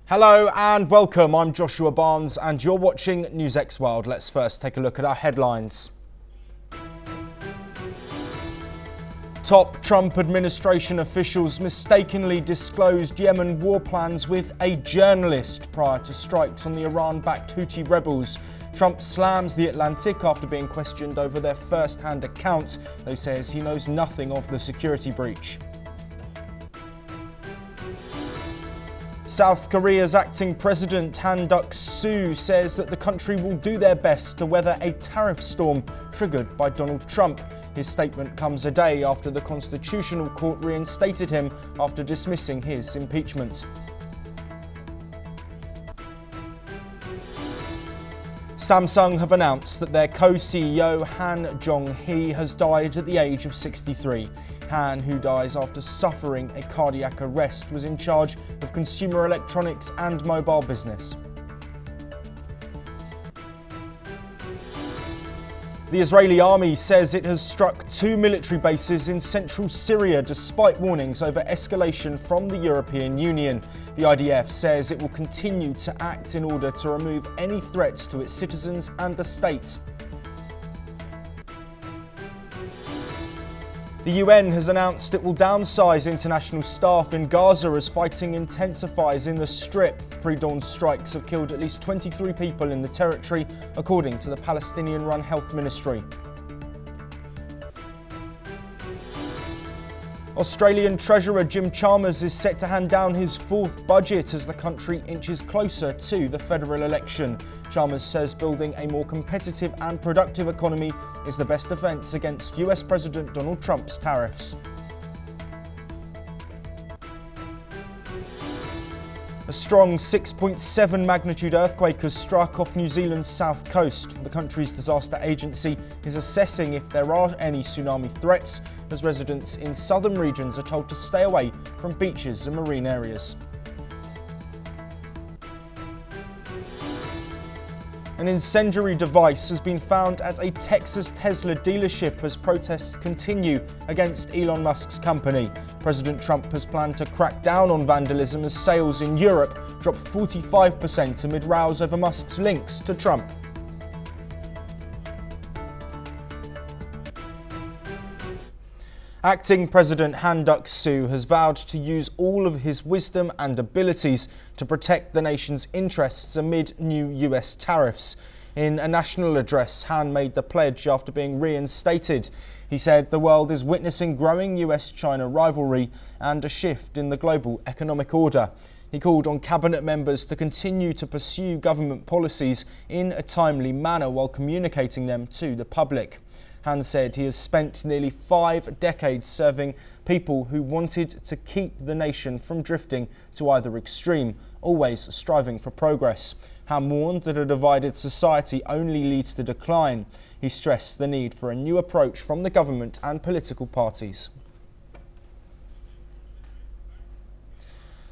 Hello and welcome, I'm Joshua Barnes and you're watching NewsX World. Let's first take a look at our headlines. Top Trump administration officials mistakenly disclosed Yemen war plans with a journalist prior to strikes on the Iran-backed Houthi rebels. Trump slams the Atlantic after being questioned over their first-hand account, though says he knows nothing of the security breach. South Korea's acting president Han Duck-soo says that the country will do their best to weather a tariff storm triggered by Donald Trump. His statement comes a day after the Constitutional Court reinstated him after dismissing his impeachment. Samsung have announced that their co-CEO Han Jong-hee has died at the age of 63. Han, who dies after suffering a cardiac arrest, was in charge of consumer electronics and mobile business. The Israeli army says it has struck 2 military bases in central Syria despite warnings over escalation from the European Union. The IDF says it will continue to act in order to remove any threats to its citizens and the state. The UN has announced it will downsize international staff in Gaza as fighting intensifies in the Strip. Pre-dawn strikes have killed at least 23 people in the territory, according to the Palestinian-run Health Ministry. Australian Treasurer Jim Chalmers is set to hand down his fourth budget as the country inches closer to the federal election. Chalmers says building a more competitive and productive economy is the best defence against US President Donald Trump's tariffs. A strong 6.7 magnitude earthquake has struck off New Zealand's south coast. The country's disaster agency is assessing if there are any tsunami threats, as residents in southern regions are told to stay away from beaches and marine areas. An incendiary device has been found at a Texas Tesla dealership as protests continue against Elon Musk's company. President Trump has planned to crack down on vandalism as sales in Europe dropped 45% amid rows over Musk's links to Trump. Acting President Han Duck-soo has vowed to use all of his wisdom and abilities to protect the nation's interests amid new US tariffs. In a national address, Han made the pledge after being reinstated. He said the world is witnessing growing US-China rivalry and a shift in the global economic order. He called on cabinet members to continue to pursue government policies in a timely manner while communicating them to the public. Han said he has spent nearly 5 decades serving people who wanted to keep the nation from drifting to either extreme, always striving for progress. Han warned that a divided society only leads to decline. He stressed the need for a new approach from the government and political parties.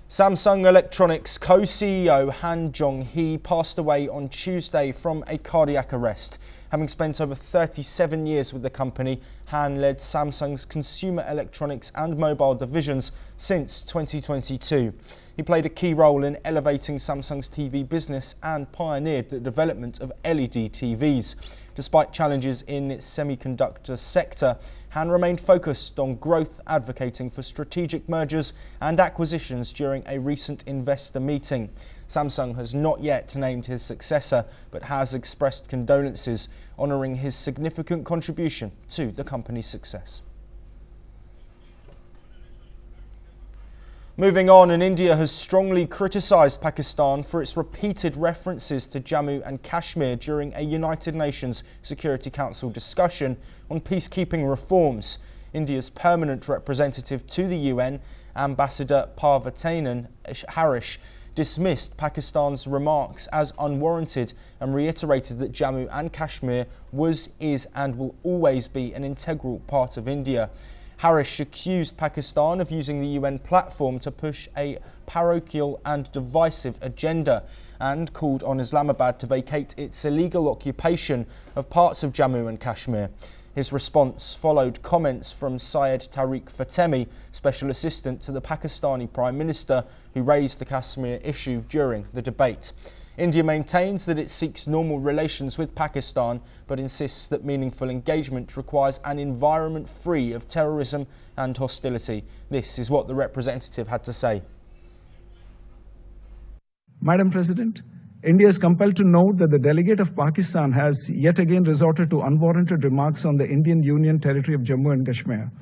Samsung Electronics co-CEO Han Jong-hee passed away on Tuesday from a cardiac arrest. Having spent over 37 years with the company, Han led Samsung's consumer electronics and mobile divisions since 2022. He played a key role in elevating Samsung's TV business and pioneered the development of LED TVs. Despite challenges in its semiconductor sector, Han remained focused on growth, advocating for strategic mergers and acquisitions during a recent investor meeting. Samsung has not yet named his successor, but has expressed condolences, honouring his significant contribution to the company's success. Moving on, India has strongly criticised Pakistan for its repeated references to Jammu and Kashmir during a United Nations Security Council discussion on peacekeeping reforms. India's permanent representative to the UN, Ambassador Parvatanan Harish, dismissed Pakistan's remarks as unwarranted and reiterated that Jammu and Kashmir was, is and will always be an integral part of India. Harris accused Pakistan of using the UN platform to push a parochial and divisive agenda and called on Islamabad to vacate its illegal occupation of parts of Jammu and Kashmir. His response followed comments from Syed Tariq Fatemi, Special Assistant to the Pakistani Prime Minister, who raised the Kashmir issue during the debate. India maintains that it seeks normal relations with Pakistan, but insists that meaningful engagement requires an environment free of terrorism and hostility. This is what the representative had to say. Madam President, India is compelled to note that the delegate of Pakistan has yet again resorted to unwarranted remarks on the Indian Union territory of Jammu and Kashmir.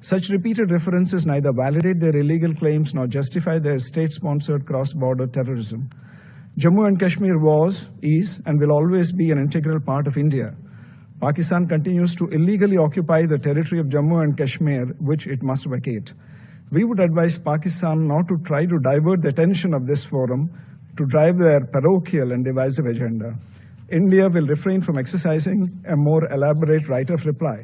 Such repeated references neither validate their illegal claims nor justify their state-sponsored cross-border terrorism. Jammu and Kashmir was, is, and will always be an integral part of India. Pakistan continues to illegally occupy the territory of Jammu and Kashmir, which it must vacate. We would advise Pakistan not to try to divert the attention of this forum to drive their parochial and divisive agenda. India will refrain from exercising a more elaborate right of reply.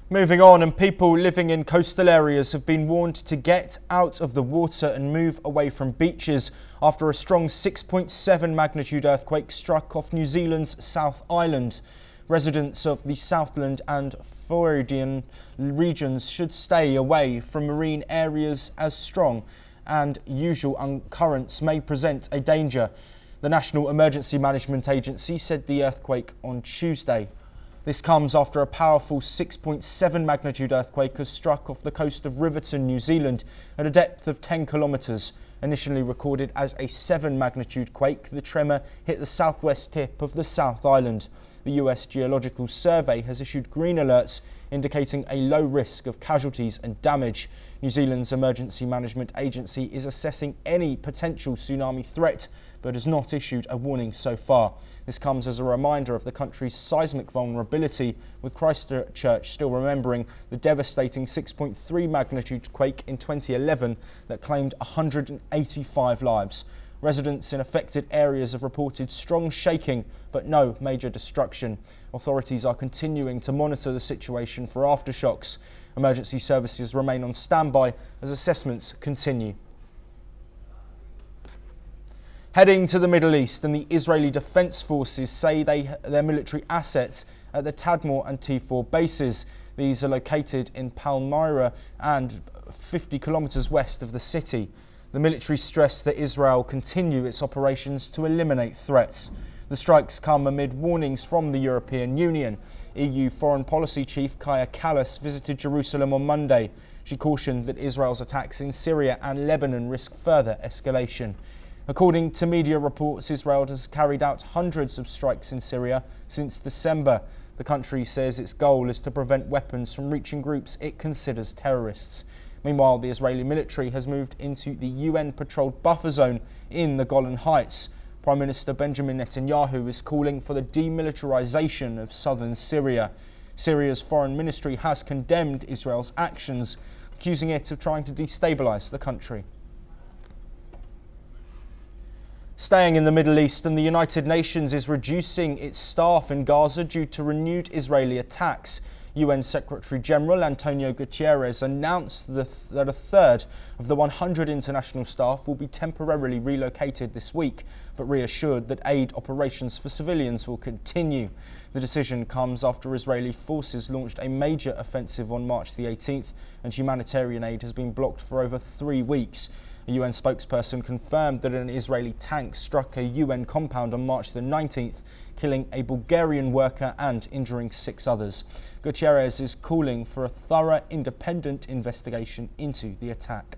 Moving on, and people living in coastal areas have been warned to get out of the water and move away from beaches after a strong 6.7 magnitude earthquake struck off New Zealand's South Island. Residents of the Southland and Floridian regions should stay away from marine areas as strong and usual currents may present a danger. The National Emergency Management Agency said the earthquake on Tuesday. This comes after a powerful 6.7 magnitude earthquake has struck off the coast of Riverton, New Zealand at a depth of 10 kilometres. Initially recorded as a 7 magnitude quake, the tremor hit the southwest tip of the South Island. The US Geological Survey has issued green alerts indicating a low risk of casualties and damage. New Zealand's Emergency Management Agency is assessing any potential tsunami threat, but has not issued a warning so far. This comes as a reminder of the country's seismic vulnerability, with Christchurch still remembering the devastating 6.3 magnitude quake in 2011 that claimed 185 lives. Residents in affected areas have reported strong shaking, but no major destruction. Authorities are continuing to monitor the situation for aftershocks. Emergency services remain on standby as assessments continue. Heading to the Middle East, and the Israeli Defense Forces say their military assets at the Tadmor and T4 bases. These are located in Palmyra and 50 kilometres west of the city. The military stressed that Israel continue its operations to eliminate threats. The strikes come amid warnings from the European Union. EU Foreign Policy Chief Kaja Kallas visited Jerusalem on Monday. She cautioned that Israel's attacks in Syria and Lebanon risk further escalation. According to media reports, Israel has carried out hundreds of strikes in Syria since December. The country says its goal is to prevent weapons from reaching groups it considers terrorists. Meanwhile, the Israeli military has moved into the UN-patrolled buffer zone in the Golan Heights. Prime Minister Benjamin Netanyahu is calling for the demilitarization of southern Syria. Syria's foreign ministry has condemned Israel's actions, accusing it of trying to destabilize the country. Staying in the Middle East, and the United Nations is reducing its staff in Gaza due to renewed Israeli attacks. UN Secretary-General Antonio Guterres announced that a third of the 100 international staff will be temporarily relocated this week, but reassured that aid operations for civilians will continue. The decision comes after Israeli forces launched a major offensive on March the 18th, and humanitarian aid has been blocked for over 3 weeks. A UN spokesperson confirmed that an Israeli tank struck a UN compound on March the 19th, killing a Bulgarian worker and injuring 6 others. Guterres is calling for a thorough, independent investigation into the attack.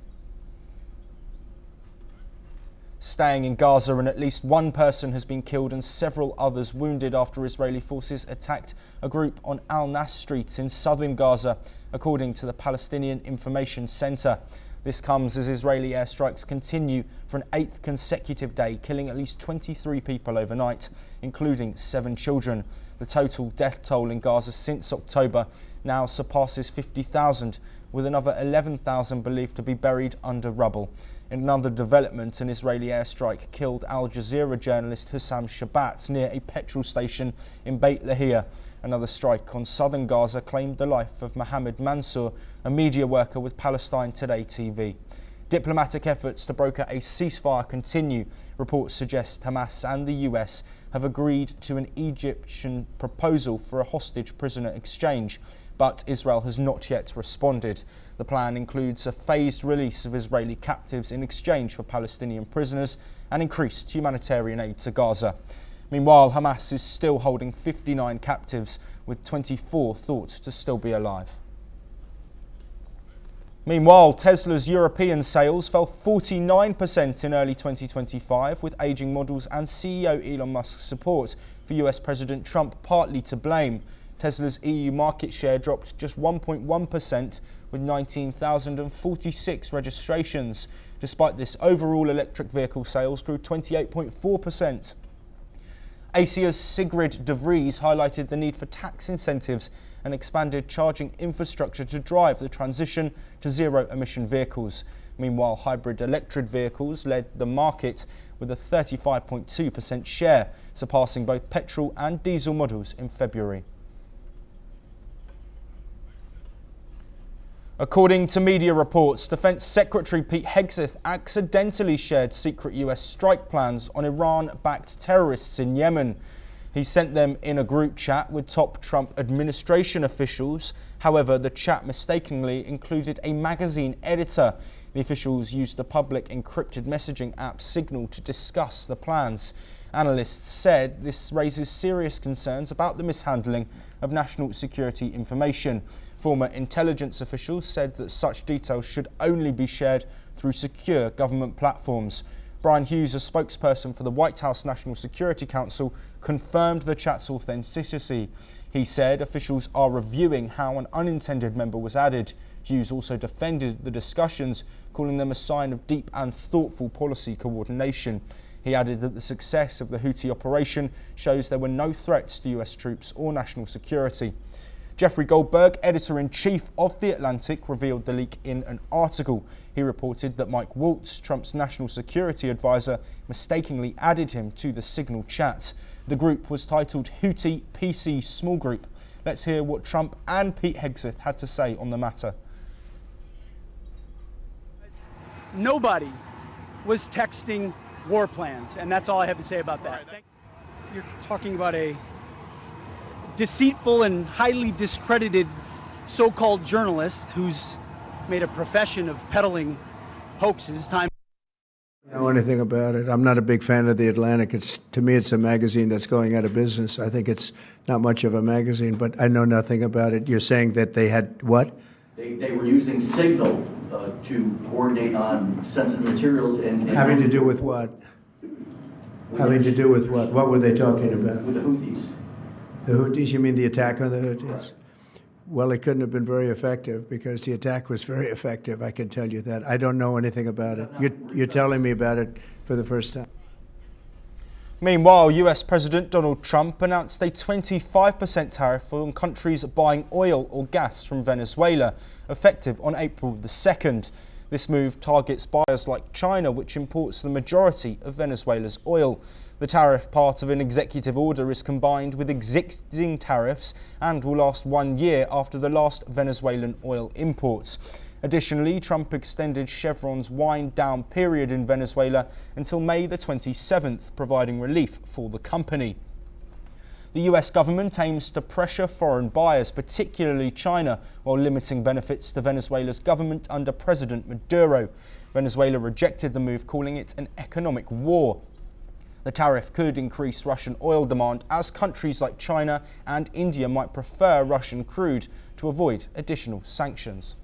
Staying in Gaza, and at least one person has been killed and several others wounded after Israeli forces attacked a group on Al-Nas Street in southern Gaza, according to the Palestinian Information Center. This comes as Israeli airstrikes continue for an 8th consecutive day, killing at least 23 people overnight, including 7 children. The total death toll in Gaza since October now surpasses 50,000, with another 11,000 believed to be buried under rubble. In another development, an Israeli airstrike killed Al Jazeera journalist Hussam Shabat near a petrol station in Beit Lahia. Another strike on southern Gaza claimed the life of Mohammed Mansour, a media worker with Palestine Today TV. Diplomatic efforts to broker a ceasefire continue. Reports suggest Hamas and the US have agreed to an Egyptian proposal for a hostage prisoner exchange, but Israel has not yet responded. The plan includes a phased release of Israeli captives in exchange for Palestinian prisoners and increased humanitarian aid to Gaza. Meanwhile, Hamas is still holding 59 captives, with 24 thought to still be alive. Meanwhile, Tesla's European sales fell 49% in early 2025, with aging models and CEO Elon Musk's support for US President Trump partly to blame. Tesla's EU market share dropped just 1.1%, with 19,046 registrations. Despite this, overall electric vehicle sales grew 28.4%. ACIA's Sigrid de Vries highlighted the need for tax incentives and expanded charging infrastructure to drive the transition to zero-emission vehicles. Meanwhile, hybrid electric vehicles led the market with a 35.2% share, surpassing both petrol and diesel models in February. According to media reports, Defense Secretary Pete Hegseth accidentally shared secret US strike plans on Iran-backed terrorists in Yemen. He sent them in a group chat with top Trump administration officials. However, the chat mistakenly included a magazine editor. The officials used the public encrypted messaging app Signal to discuss the plans. Analysts said this raises serious concerns about the mishandling of national security information. Former intelligence officials said that such details should only be shared through secure government platforms. Brian Hughes, a spokesperson for the White House National Security Council, confirmed the chat's authenticity. He said officials are reviewing how an unintended member was added. Hughes also defended the discussions, calling them a sign of deep and thoughtful policy coordination. He added that the success of the Houthi operation shows there were no threats to US troops or national security. Jeffrey Goldberg, editor-in-chief of The Atlantic, revealed the leak in an article. He reported that Mike Waltz, Trump's national security advisor, mistakenly added him to the Signal chat. The group was titled Houthi PC Small Group. Let's hear what Trump and Pete Hegseth had to say on the matter. Nobody was texting war plans, and that's all I have to say about that. You're talking about a deceitful and highly discredited so-called journalist who's made a profession of peddling hoaxes. I don't know anything about it. I'm not a big fan of The Atlantic. To me, it's a magazine that's going out of business. I think it's not much of a magazine, but I know nothing about it. You're saying that they had what? They were using Signal to coordinate on sensitive materials and having to do with what? Having to do with what? What were they talking about? With the Houthis. The Houthis? You mean the attack on the Houthis? Right. Well, it couldn't have been very effective because the attack was very effective. I can tell you that. I don't know anything about it. You're telling me about it for the first time. Meanwhile, US President Donald Trump announced a 25% tariff on countries buying oil or gas from Venezuela, effective on April the 2nd. This move targets buyers like China, which imports the majority of Venezuela's oil. The tariff, part of an executive order, is combined with existing tariffs and will last 1 year after the last Venezuelan oil imports. Additionally, Trump extended Chevron's wind-down period in Venezuela until May the 27th, providing relief for the company. The US government aims to pressure foreign buyers, particularly China, while limiting benefits to Venezuela's government under President Maduro. Venezuela rejected the move, calling it an economic war. The tariff could increase Russian oil demand, as countries like China and India might prefer Russian crude to avoid additional sanctions.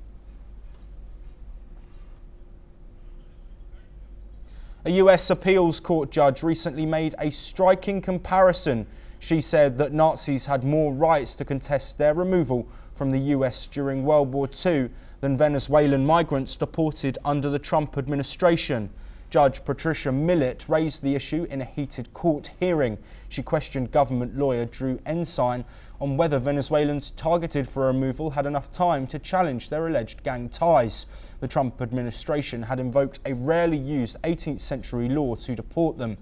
A US appeals court judge recently made a striking comparison. She said that Nazis had more rights to contest their removal from the US during World War II than Venezuelan migrants deported under the Trump administration. Judge Patricia Millett raised the issue in a heated court hearing. She questioned government lawyer Drew Ensign on whether Venezuelans targeted for removal had enough time to challenge their alleged gang ties. The Trump administration had invoked a rarely used 18th century law to deport them.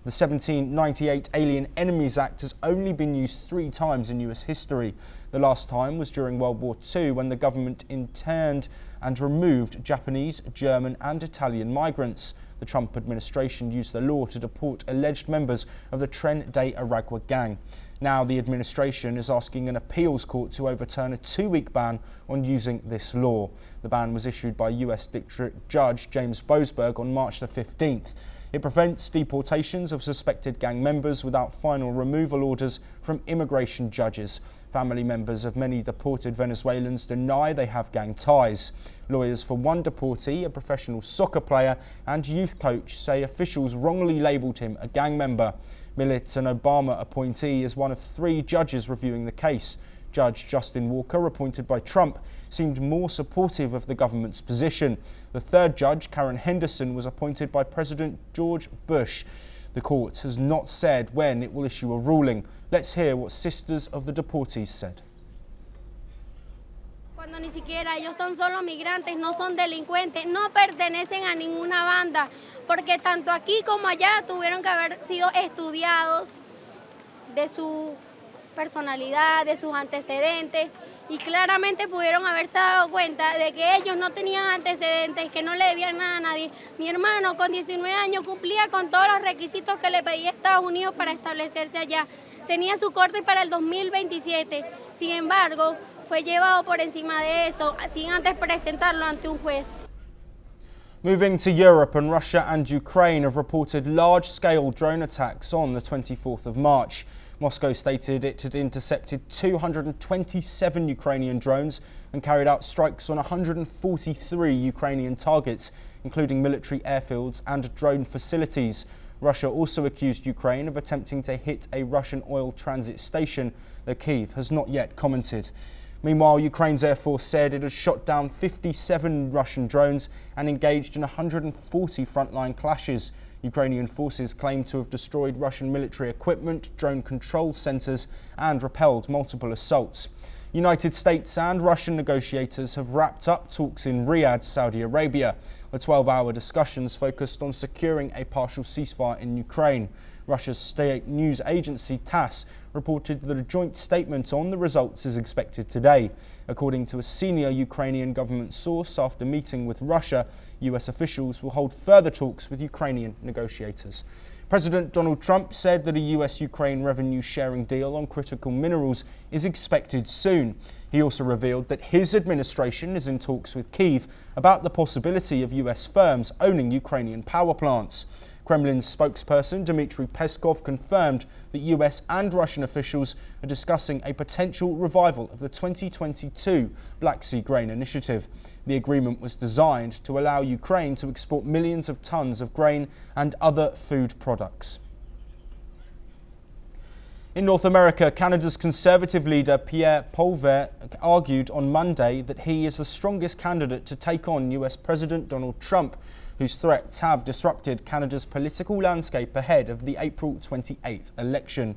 The 1798 Alien Enemies Act has only been used 3 times in US history. The last time was during World War II, when the government interned and removed Japanese, German and Italian migrants. The Trump administration used the law to deport alleged members of the Tren de Aragua gang. Now the administration is asking an appeals court to overturn a 2-week ban on using this law. The ban was issued by US District Judge James Boasberg on March the 15th. It prevents deportations of suspected gang members without final removal orders from immigration judges. Family members of many deported Venezuelans deny they have gang ties. Lawyers for one deportee, a professional soccer player and youth coach, say officials wrongly labelled him a gang member. Millett, an Obama appointee, is one of 3 judges reviewing the case. Judge Justin Walker, appointed by Trump, seemed more supportive of the government's position. The 3rd judge, Karen Henderson, was appointed by President George Bush. The court has not said when it will issue a ruling. Let's hear what sisters of the deportees said. Cuando ni siquiera ellos son solo migrantes, no son delincuentes, no pertenecen a ninguna banda, porque tanto aquí como allá tuvieron que haber sido estudiados de su personalidad, de sus antecedentes, y claramente pudieron haberse dado cuenta de que ellos no tenían antecedentes, que no le debían nada a nadie. Mi hermano con 19 años cumplía con todos los requisitos que le pedía Estados Unidos para establecerse allá. Tenía su corte para el 2027, sin embargo, fue llevado por encima de eso, sin antes presentarlo ante un juez. Moving to Europe, and Russia and Ukraine have reported large-scale drone attacks on the 24th of March. Moscow stated it had intercepted 227 Ukrainian drones and carried out strikes on 143 Ukrainian targets, including military airfields and drone facilities. Russia also accused Ukraine of attempting to hit a Russian oil transit station, though Kyiv has not yet commented. Meanwhile, Ukraine's Air Force said it has shot down 57 Russian drones and engaged in 140 frontline clashes. Ukrainian forces claim to have destroyed Russian military equipment, drone control centres and repelled multiple assaults. United States and Russian negotiators have wrapped up talks in Riyadh, Saudi Arabia. The 12-hour discussions focused on securing a partial ceasefire in Ukraine. Russia's state news agency TASS reported that a joint statement on the results is expected today. According to a senior Ukrainian government source, after meeting with Russia, US officials will hold further talks with Ukrainian negotiators. President Donald Trump said that a US-Ukraine revenue sharing deal on critical minerals is expected soon. He also revealed that his administration is in talks with Kyiv about the possibility of US firms owning Ukrainian power plants. Kremlin's spokesperson Dmitry Peskov confirmed that US and Russian officials are discussing a potential revival of the 2022 Black Sea Grain Initiative. The agreement was designed to allow Ukraine to export millions of tons of grain and other food products. In North America, Canada's Conservative leader Pierre Poilievre argued on Monday that he is the strongest candidate to take on US President Donald Trump, whose threats have disrupted Canada's political landscape ahead of the April 28th election.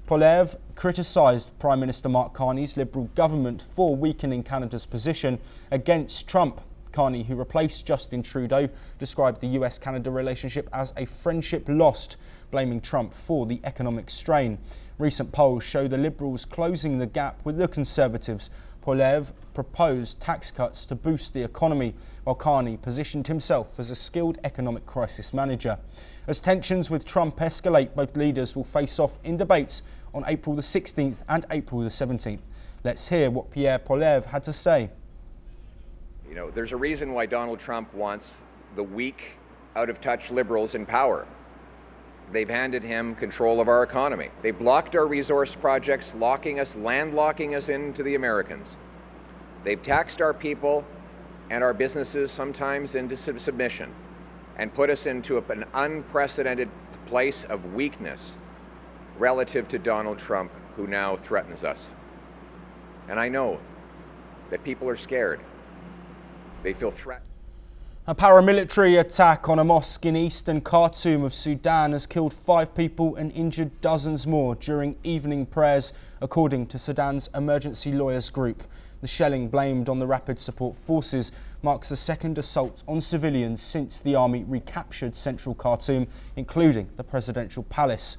Poilievre criticised Prime Minister Mark Carney's Liberal government for weakening Canada's position against Trump. Carney, who replaced Justin Trudeau, described the US-Canada relationship as a friendship lost, blaming Trump for the economic strain. Recent polls show the Liberals closing the gap with the Conservatives. Poilievre proposed tax cuts to boost the economy, while Carney positioned himself as a skilled economic crisis manager. As tensions with Trump escalate, both leaders will face off in debates on April the 16th and April the 17th. Let's hear what Pierre Poilievre had to say. You know, there's a reason why Donald Trump wants the weak, out-of-touch liberals in power. They've handed him control of our economy. They blocked our resource projects, landlocking us into the Americans. They've taxed our people and our businesses sometimes into submission and put us into an unprecedented place of weakness relative to Donald Trump, who now threatens us. And I know that people are scared. They feel threatened. A paramilitary attack on a mosque in eastern Khartoum of Sudan has killed 5 people and injured dozens more during evening prayers, according to Sudan's emergency lawyers group. The shelling, blamed on the Rapid Support Forces, marks the second assault on civilians since the army recaptured central Khartoum, including the presidential palace.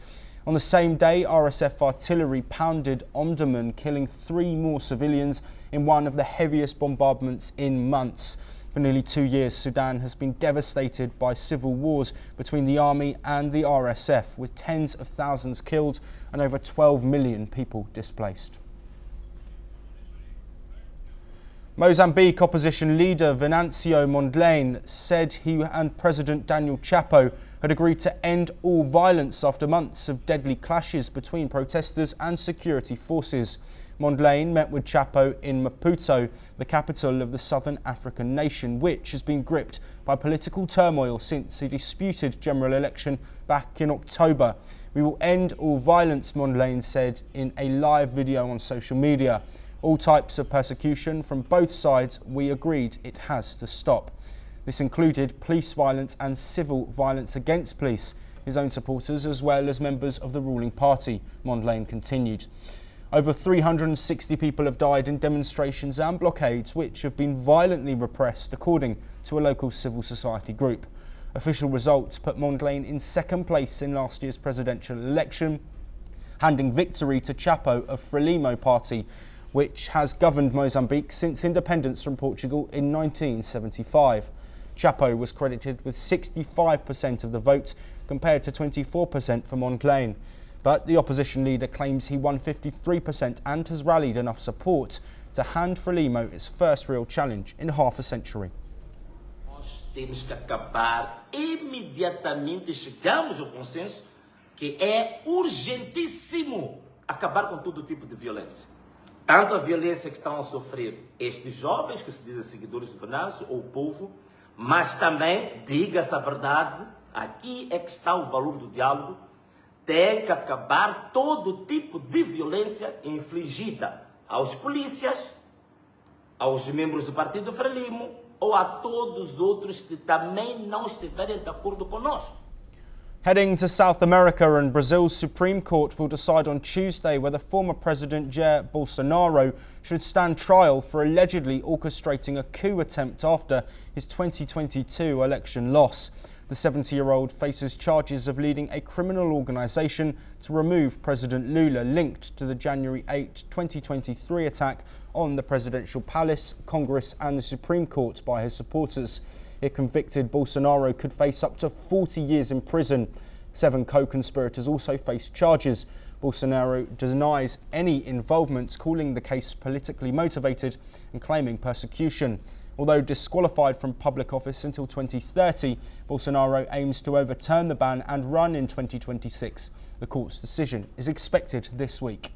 On the same day, RSF artillery pounded Omdurman, killing 3 more civilians in one of the heaviest bombardments in months. For nearly 2 years, Sudan has been devastated by civil wars between the army and the RSF, with tens of thousands killed and over 12 million people displaced. Mozambique opposition leader Venancio Mondlane said he and President Daniel Chapo had agreed to end all violence after months of deadly clashes between protesters and security forces. Mondlane met with Chapo in Maputo, the capital of the southern African nation, which has been gripped by political turmoil since a disputed general election back in October. "We will end all violence," Mondlane said in a live video on social media. "All types of persecution from both sides, we agreed it has to stop." This included police violence and civil violence against police, his own supporters as well as members of the ruling party, Mondlane continued. Over 360 people have died in demonstrations and blockades which have been violently repressed, according to a local civil society group. Official results put Mondlane in second place in last year's presidential election, handing victory to Chapo of Frelimo party, which has governed Mozambique since independence from Portugal in 1975. Chapo was credited with 65% of the vote compared to 24% for Mondlane. But the opposition leader claims he won 53% and has rallied enough support to hand Frelimo its first real challenge in half a century. Nós temos que acabar imediatamente, chegamos ao consenso que é urgentíssimo acabar com todo tipo de violência. Tanto a violência que estão a sofrer estes jovens que se dizem seguidores de Venâncio ou o povo, mas também, diga-se a verdade, aqui é que está o valor do diálogo. Tem que acabar todo tipo de violência infligida aos polícias, aos membros do Partido Frelimo ou a todos os outros que também não estiverem de acordo conosco. Heading to South America, and Brazil's Supreme Court will decide on Tuesday whether former President Jair Bolsonaro should stand trial for allegedly orchestrating a coup attempt after his 2022 election loss. The 70-year-old faces charges of leading a criminal organisation to remove President Lula, linked to the January 8, 2023 attack on the presidential palace, Congress and the Supreme Court by his supporters. If convicted, Bolsonaro could face up to 40 years in prison. 7 co-conspirators also face charges. Bolsonaro denies any involvement, calling the case politically motivated and claiming persecution. Although disqualified from public office until 2030, Bolsonaro aims to overturn the ban and run in 2026. The court's decision is expected this week.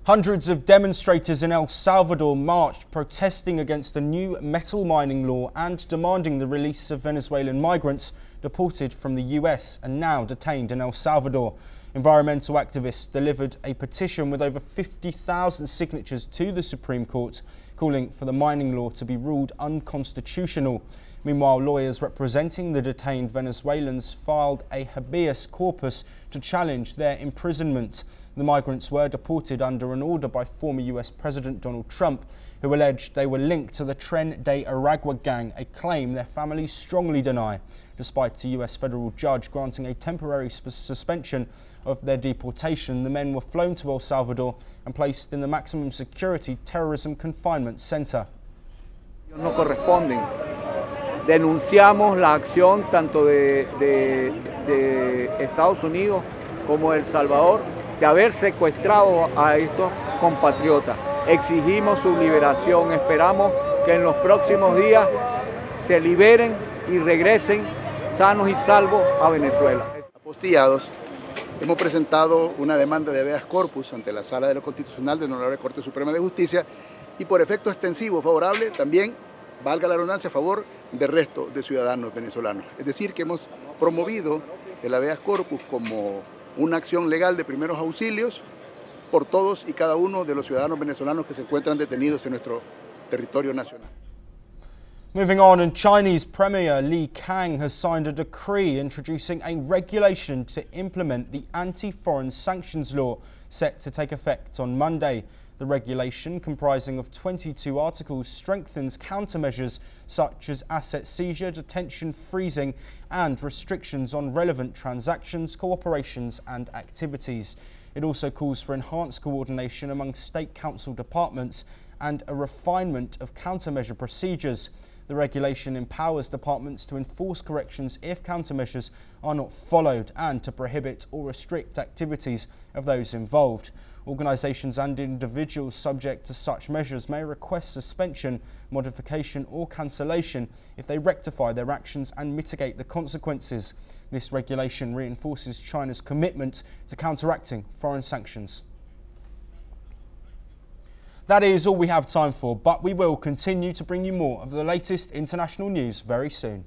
Hundreds of demonstrators in El Salvador marched protesting against the new metal mining law and demanding the release of Venezuelan migrants deported from the US and now detained in El Salvador. Environmental activists delivered a petition with over 50,000 signatures to the Supreme Court, calling for the mining law to be ruled unconstitutional. Meanwhile, lawyers representing the detained Venezuelans filed a habeas corpus to challenge their imprisonment. The migrants were deported under an order by former US President Donald Trump, who alleged they were linked to the Tren de Aragua gang, a claim their families strongly deny, despite a US federal judge granting a temporary suspension of their deportation. The men were flown to El Salvador and placed in the maximum security terrorism confinement center. No corresponden. Denunciamos la acción tanto de Estados Unidos como de El Salvador de haber secuestrado a estos compatriotas. Exigimos su liberación. Esperamos que en los próximos días se liberen y regresen sanos y salvos a Venezuela. Apostillados, hemos presentado una demanda de habeas corpus ante la Sala de lo Constitucional de la Honorable Corte Suprema de Justicia y por efecto extensivo favorable también, valga la redundancia, a favor del resto de ciudadanos venezolanos. Es decir, que hemos promovido el habeas corpus como una acción legal de primeros auxilios por todos y cada uno de los ciudadanos venezolanos que se encuentran detenidos en nuestro territorio nacional. Moving on, and Chinese Premier Li Kang has signed a decree introducing a regulation to implement the anti-foreign sanctions law set to take effect on Monday. The regulation, comprising of 22 articles, strengthens countermeasures such as asset seizure, detention, freezing and restrictions on relevant transactions, cooperations and activities. It also calls for enhanced coordination among state council departments and a refinement of countermeasure procedures. The regulation empowers departments to enforce corrections if countermeasures are not followed and to prohibit or restrict activities of those involved. Organisations and individuals subject to such measures may request suspension, modification or cancellation if they rectify their actions and mitigate the consequences. This regulation reinforces China's commitment to counteracting foreign sanctions. That is all we have time for, but we will continue to bring you more of the latest international news very soon.